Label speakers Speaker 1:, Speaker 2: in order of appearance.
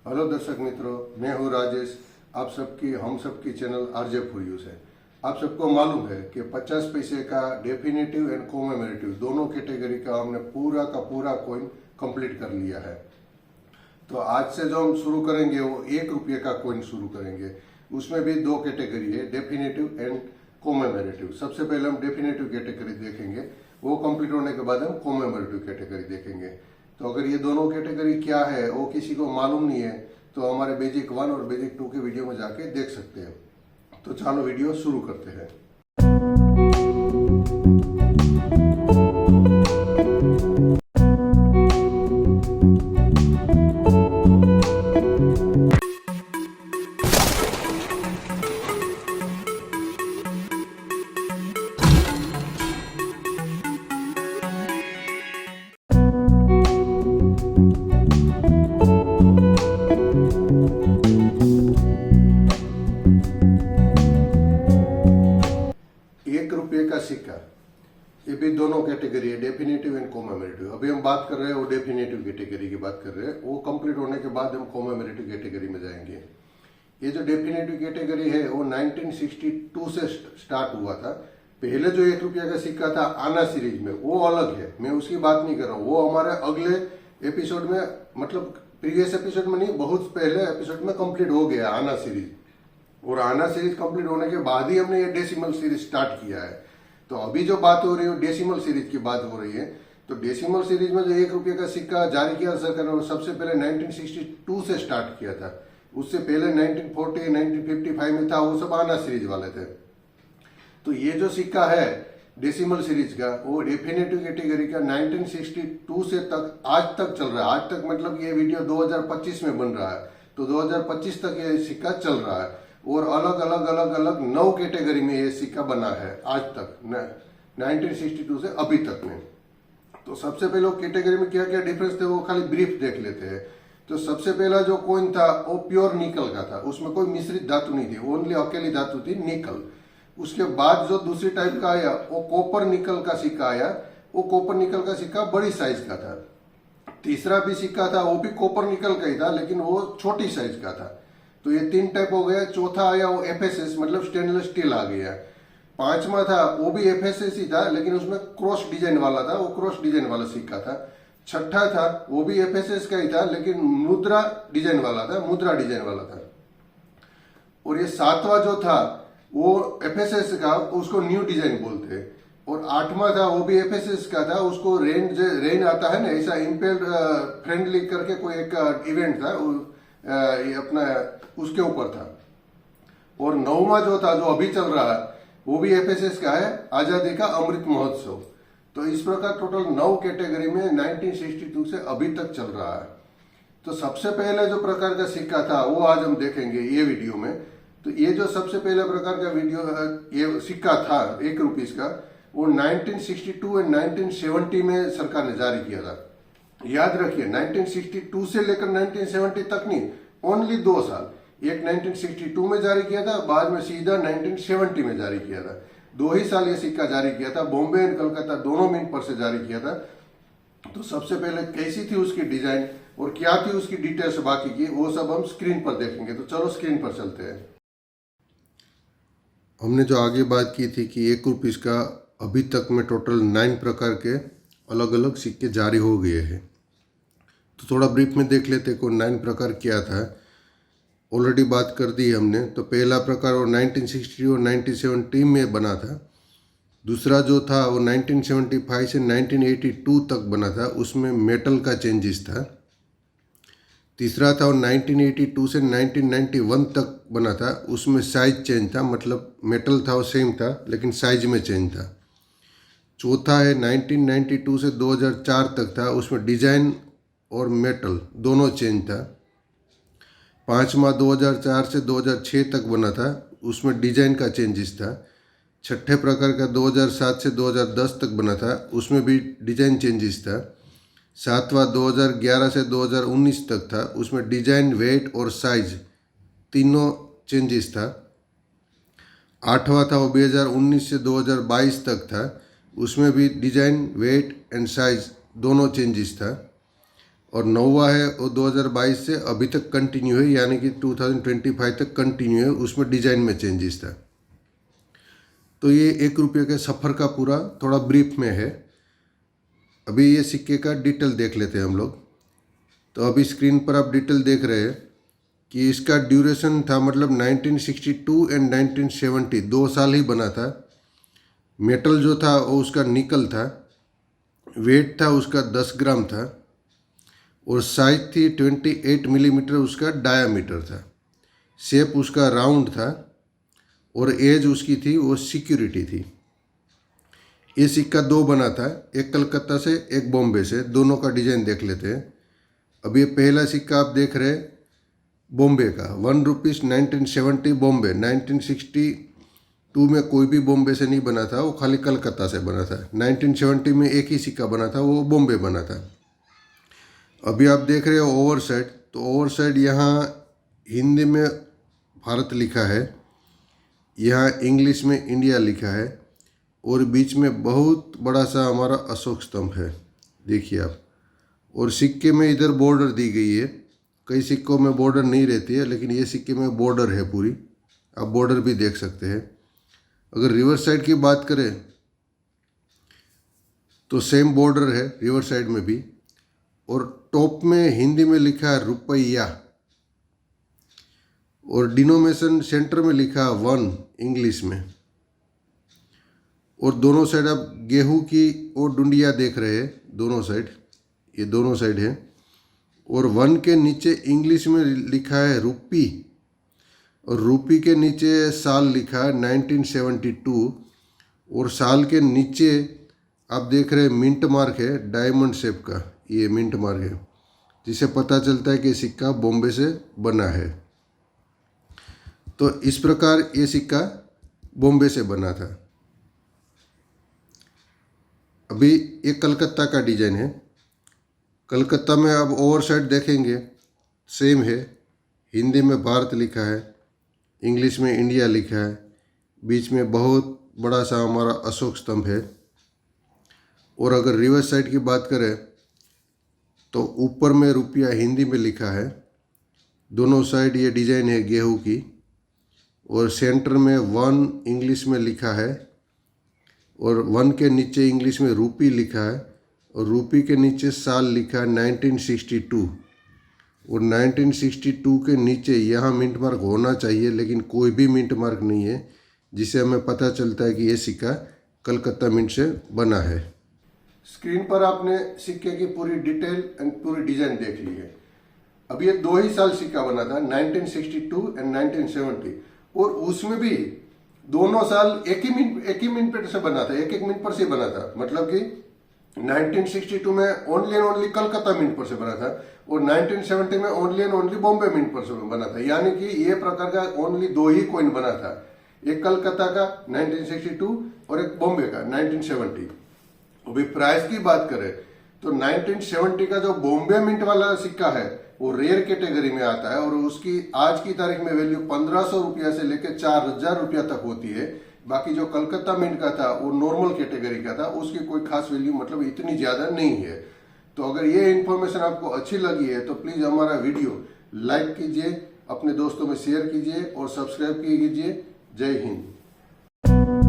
Speaker 1: Hello दर्शक मित्रों, मैं हूं राजेश। हम सबकी चैनल आरजे फॉर यू से। आप सबको मालूम है कि 50 पैसे का डेफिनेटिव एंड कोमेमोरेटिव दोनों कैटेगरी का हमने पूरा का पूरा कॉइन कंप्लीट कर लिया है। तो आज से जो हम शुरू करेंगे वो 1 रुपये का कॉइन शुरू करेंगे। उसमें भी 2 कैटेगरी है, डेफिनेटिव एंड कोमेमोरेटिव। सबसे पहले हम डेफिनेटिव कैटेगरी देखेंगे, वो कंप्लीट होने के बाद हम कोमेमोरेटिव कैटेगरी देखेंगे। तो अगर ये दोनों कैटेगरी क्या है वो किसी को मालूम नहीं है तो हमारे बेसिक 1 और बेसिक 2 के वीडियो में जाके देख सकते हैं। तो चलो वीडियो शुरू करते हैं। ₹1 का सिक्का, ये भी दोनों कैटेगरी है, डेफिनेटिव एंड कोमेमोरेटिव। अभी हम बात कर रहे हैं वो डेफिनेटिव कैटेगरी की बात कर रहे हैं। वो कंप्लीट होने के बाद हम कोमेमोरेटिव कैटेगरी में जाएंगे। ये जो डेफिनेटिव कैटेगरी है वो 1962 से स्टार्ट हुआ था। पहले जो ₹1 का सिक्का था आना सीरीज में, वो अलग है, मैं उसकी बात नहीं कर रहा हूँ। वो हमारे अगले एपिसोड में, मतलब प्रीवियस एपिसोड में नहीं, बहुत पहले एपिसोड में कंप्लीट हो गया आना सीरीज। और आना सीरीज कंप्लीट होने के बाद ही हमने ये डेसिमल सीरीज स्टार्ट किया है। तो अभी जो बात हो रही है डेसिमल सीरीज की बात हो रही है। तो डेसिमल सीरीज में जो ₹1 का सिक्का जारी किया सरकार ने, सबसे पहले 1962 से स्टार्ट किया था। उससे पहले 1940, 1955 में था, वो सब आना सीरीज वाले थे। तो ये जो सिक्का है डेसिमल सीरीज का, वो डेफिनेटिव कैटेगरी का 1962 से तक आज तक चल रहा है। आज तक मतलब ये वीडियो 2025 में बन रहा है, तो 2025 तक ये सिक्का चल रहा है। और अलग अलग 9 कैटेगरी में ये सिक्का बना है आज तक, 1962 से अभी तक में। तो सबसे पहले कैटेगरी में क्या क्या डिफरेंस थे वो खाली ब्रीफ देख लेते हैं। तो सबसे पहला जो कॉइन था वो प्योर निकल का था, उसमें कोई मिश्रित धातु नहीं थी, ओनली अकेली धातु थी निकल। उसके बाद जो दूसरी टाइप का आया वो कॉपर निकल का सिक्का आया। वो कॉपर निकल का सिक्का बड़ी साइज का था। तीसरा भी सिक्का था, वो भी कॉपर निकल का ही था, लेकिन वो छोटी साइज का था। तो ये 3 टाइप हो गया। चौथा आया वो एफएसएस, मतलब स्टेनलेस स्टील आ गया। 5वां था वो भी एफएसएस ही था, लेकिन उसमें क्रॉस डिजाइन वाला था, वो क्रॉस डिजाइन वाला सिक्का था। 6ठा था वो भी एफएसएस का ही था, लेकिन मुद्रा डिजाइन वाला था। और ये 7वां जो था वो एफएसएस का, उसको न्यू डिजाइन बोलते हैं। और 8वां था वो भी एफएसएस का था, उसको रेन आता है ना, ऐसा इंपेल फ्रेंडली करके कोई एक इवेंट था, ये अपना उसके ऊपर था। और 9वां जो था जो अभी चल रहा है वो भी एफएसएस का है, आजादी का अमृत महोत्सव। तो इस प्रकार टोटल 9 कैटेगरी में 1962 से अभी तक चल रहा है। तो सबसे पहले जो प्रकार का सिक्का था वो आज हम देखेंगे ये वीडियो में। तो ये जो सबसे पहले प्रकार का ये सिक्का था ₹1 का, वो 1962 एंड 1970 में सरकार ने जारी किया था। याद रखिए 1962 से लेकर 1970 तक नहीं, ओनली 2 साल। एक 1962 में जारी किया था, बाद में सीधा 1970 में जारी किया था। 2 ही साल ये सिक्का जारी किया था। बॉम्बे एंड कलकत्ता दोनों मिंट पर से जारी किया था। तो सबसे पहले कैसी थी उसकी डिजाइन और क्या थी उसकी डिटेल्स बाकी की, वो सब हम स्क्रीन पर देखेंगे। तो चलो स्क्रीन पर चलते हैं। हमने जो आगे बात की थी कि ₹1 का अभी तक में टोटल 9 प्रकार के अलग अलग सिक्के जारी हो गए हैं। तो थोड़ा ब्रीफ में देख लेते को 9 प्रकार क्या था। ऑलरेडी बात कर दी हमने। तो पहला प्रकार वो 1960 और 1970 में बना था। दूसरा जो था वो 1975 से 1982 तक बना था, उसमें मेटल का चेंजेस था। तीसरा था वो 1982 से 1991 तक बना था, उसमें साइज चेंज था, मतलब मेटल था वो सेम था लेकिन साइज में चेंज था। चौथा है 1992 से 2004 तक था, उसमें डिजाइन और मेटल दोनों चेंज था। 5वां 2004 से 2006 तक बना था, उसमें डिजाइन का चेंजेस था। 6ठे प्रकार का 2007 से 2010 तक बना था, उसमें भी डिजाइन चेंजेस था। 7वां 2011 से 2019 तक था, उसमें डिजाइन, वेट और साइज तीनों चेंजेस था। 8वां था वो 2019 से 2022 तक था, उसमें भी डिजाइन, वेट एंड साइज दोनों चेंजेस था। और 9वां है वो 2022 से अभी तक कंटिन्यू है, यानी कि 2025 तक कंटिन्यू है, उसमें डिजाइन में चेंजेस था। तो ये 1 रुपये के सफ़र का पूरा थोड़ा ब्रीफ में है। अभी ये सिक्के का डिटेल देख लेते हैं हम लोग। तो अभी स्क्रीन पर आप डिटेल देख रहे हैं कि इसका ड्यूरेशन था, मतलब 1962 एंड 1970 2 साल ही बना था। मेटल जो था वो उसका निकल था, वेट था उसका 10 ग्राम था, और साइज थी 28 मिलीमीटर उसका डायामीटर था। शेप उसका राउंड था, और एज उसकी थी वो सिक्योरिटी थी। ये सिक्का 2 बना था, एक कलकत्ता से एक बॉम्बे से। दोनों का डिजाइन देख लेते हैं। अब ये पहला सिक्का आप देख रहे हैं बॉम्बे का, 1 रुपीज़ 1970 बॉम्बे। 1962 में कोई भी बॉम्बे से नहीं बना था, वो खाली कलकत्ता से बना था। 1970 में एक ही सिक्का बना था, वो बॉम्बे बना था। अभी आप देख रहे हो ओवर साइड, तो ओवर साइड यहाँ हिंदी में भारत लिखा है, यहाँ इंग्लिश में इंडिया लिखा है, और बीच में बहुत बड़ा सा हमारा अशोक स्तंभ है, देखिए आप। और सिक्के में इधर बॉर्डर दी गई है। कई सिक्कों में बॉर्डर नहीं रहती है, लेकिन ये सिक्के में बॉर्डर है पूरी, आप बॉर्डर भी देख सकते हैं। अगर रिवर्स साइड की बात करें तो सेम बॉर्डर है रिवर्स साइड में भी, और टॉप में हिंदी में लिखा है रुपया, और डिनोमिनेशन सेंटर में लिखा है 1 इंग्लिश में। और दोनों साइड आप गेहूं की और डुंडिया देख रहे हैं, दोनों साइड, ये दोनों साइड है। और 1 के नीचे इंग्लिश में लिखा है रुपी, और रुपी के नीचे साल लिखा है 1972, और साल के नीचे आप देख रहे हैं मिंट मार्क है डायमंड शेप का, ये मिंट मार्क है, जिसे पता चलता है कि सिक्का बॉम्बे से बना है। तो इस प्रकार ये सिक्का बॉम्बे से बना था। अभी ये कलकत्ता का डिजाइन है। कलकत्ता में अब ओवर साइड देखेंगे, सेम है, हिंदी में भारत लिखा है, इंग्लिश में इंडिया लिखा है, बीच में बहुत बड़ा सा हमारा अशोक स्तंभ है। और अगर रिवर्स साइड की बात करें तो ऊपर में रुपया हिंदी में लिखा है, दोनों साइड ये डिजाइन है गेहूं की, और सेंटर में 1 इंग्लिश में लिखा है, और 1 के नीचे इंग्लिश में रूपी लिखा है, और रूपी के नीचे साल लिखा है 1962, और 1962 के नीचे यहाँ मिंट मार्क होना चाहिए, लेकिन कोई भी मिंट मार्क नहीं है, जिसे हमें पता चलता है कि ये सिक्का कलकत्ता मिंट से बना है। स्क्रीन पर आपने सिक्के की पूरी डिटेल एंड पूरी डिजाइन देख ली है। अब ये 2 ही साल सिक्का बना था, 1962 एंड 1970, और उसमें भी दोनों साल एक ही मिनट पर से बना था, एक मिनट पर से बना था। मतलब कि 1962 में only and only Calcutta mint पर से बना था, और 1970 में only and only Bombay mint पर से बना था। यानी कि ये प्रकार का ओनली 2 ही कॉइन बना था, एक कलकत्ता का 1962 और एक बॉम्बे का 1970। अभी प्राइस की बात करें तो 1970 का जो बॉम्बे मिंट वाला सिक्का है वो रेयर कैटेगरी में आता है, और उसकी आज की तारीख में वैल्यू 1500 रुपया से लेकर 4000 रुपया तक होती है। बाकी जो कलकत्ता मिंट का था वो नॉर्मल कैटेगरी का था, उसकी कोई खास वैल्यू मतलब इतनी ज्यादा नहीं है। तो अगर ये इन्फॉर्मेशन आपको अच्छी लगी है तो प्लीज हमारा वीडियो लाइक कीजिए, अपने दोस्तों में शेयर कीजिए और सब्सक्राइब कीजिए। जय हिंद।